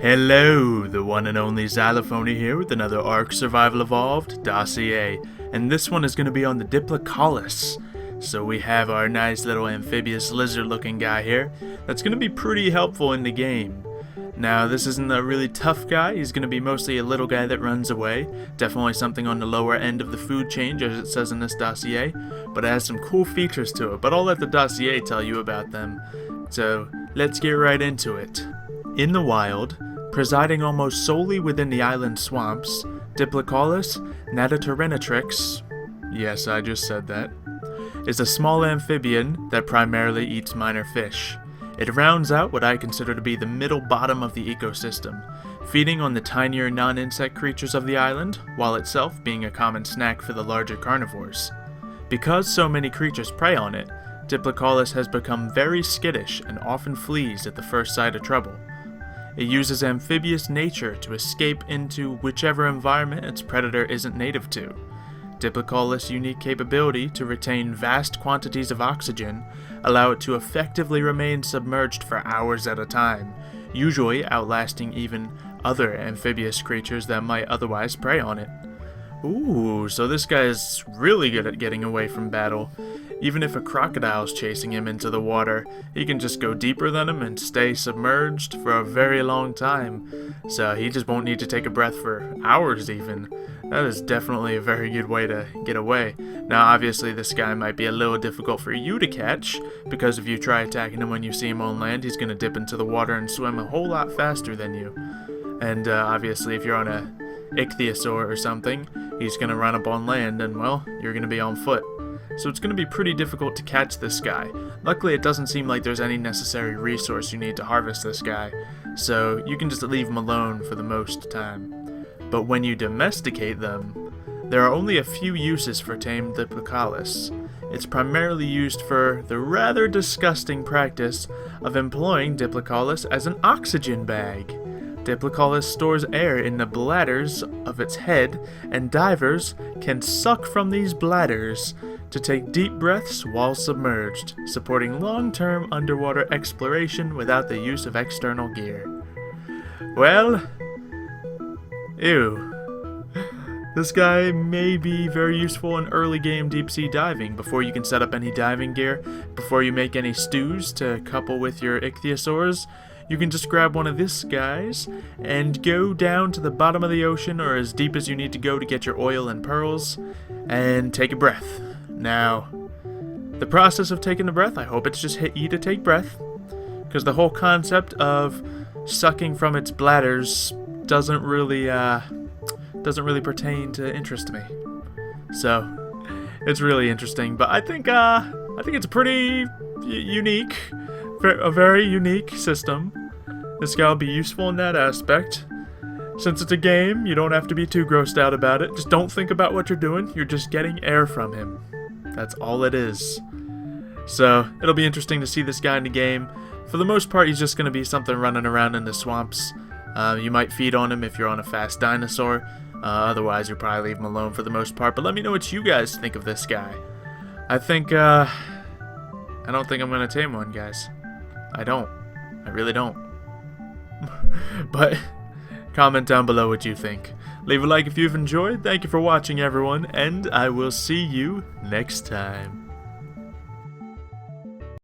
Hello, the one and only Xylophony here with another ARK Survival Evolved Dossier, and this one is going to be on the Diplocaulus. So we have our nice little amphibious lizard looking guy here that's going to be pretty helpful in the game. Now this isn't a really tough guy, he's going to be mostly a little guy that runs away, definitely something on the lower end of the food chain as it says in this dossier, but it has some cool features to it, but I'll let the dossier tell you about them. So let's get right into it. In the wild, presiding almost solely within the island swamps, Diplocaulus natatorenatrix, yes, I just said that, is a small amphibian that primarily eats minor fish. It rounds out what I consider to be the middle bottom of the ecosystem, feeding on the tinier non-insect creatures of the island, while itself being a common snack for the larger carnivores. Because so many creatures prey on it, Diplocaulus has become very skittish and often flees at the first sight of trouble. It uses amphibious nature to escape into whichever environment its predator isn't native to. Diplocaulus' unique capability to retain vast quantities of oxygen allow it to effectively remain submerged for hours at a time, usually outlasting even other amphibious creatures that might otherwise prey on it. Ooh, so this guy is really good at getting away from battle. Even if a crocodile's chasing him into the water, he can just go deeper than him and stay submerged for a very long time. So he just won't need to take a breath for hours even. That is definitely a very good way to get away. Now obviously this guy might be a little difficult for you to catch, because if you try attacking him when you see him on land, he's going to dip into the water and swim a whole lot faster than you. And obviously if you're on a ichthyosaur or something, he's going to run up on land and, well, you're going to be on foot. So it's going to be pretty difficult to catch this guy. Luckily it doesn't seem like there's any necessary resource you need to harvest this guy, so you can just leave him alone for the most time. But when you domesticate them, there are only a few uses for tamed Diplocaulus. It's primarily used for the rather disgusting practice of employing Diplocaulus as an oxygen bag. Diplocaulus stores air in the bladders of its head, and divers can suck from these bladders to take deep breaths while submerged, supporting long-term underwater exploration without the use of external gear. Well, ew. This guy may be very useful in early game deep sea diving, before you can set up any diving gear, before you make any stews to couple with your ichthyosaurs. You can just grab one of these guys and go down to the bottom of the ocean, or as deep as you need to go to get your oil and pearls, and take a breath. Now, the process of taking the breath, I hope it's just hit you to take breath, because the whole concept of sucking from its bladders doesn't really pertain to interest me. So, it's really interesting, but I think it's a pretty unique, a very unique system. This guy will be useful in that aspect. Since it's a game, you don't have to be too grossed out about it. Just don't think about what you're doing. You're just getting air from him. That's all it is. So, it'll be interesting to see this guy in the game. For the most part, he's just going to be something running around in the swamps. You might feed on him if you're on a fast dinosaur. Otherwise, you'll probably leave him alone for the most part. But let me know what you guys think of this guy. I don't think I'm going to tame one, guys. I don't. I really don't. But comment down below what you think. Leave a like if you've enjoyed. Thank you for watching, everyone, and I will see you next time.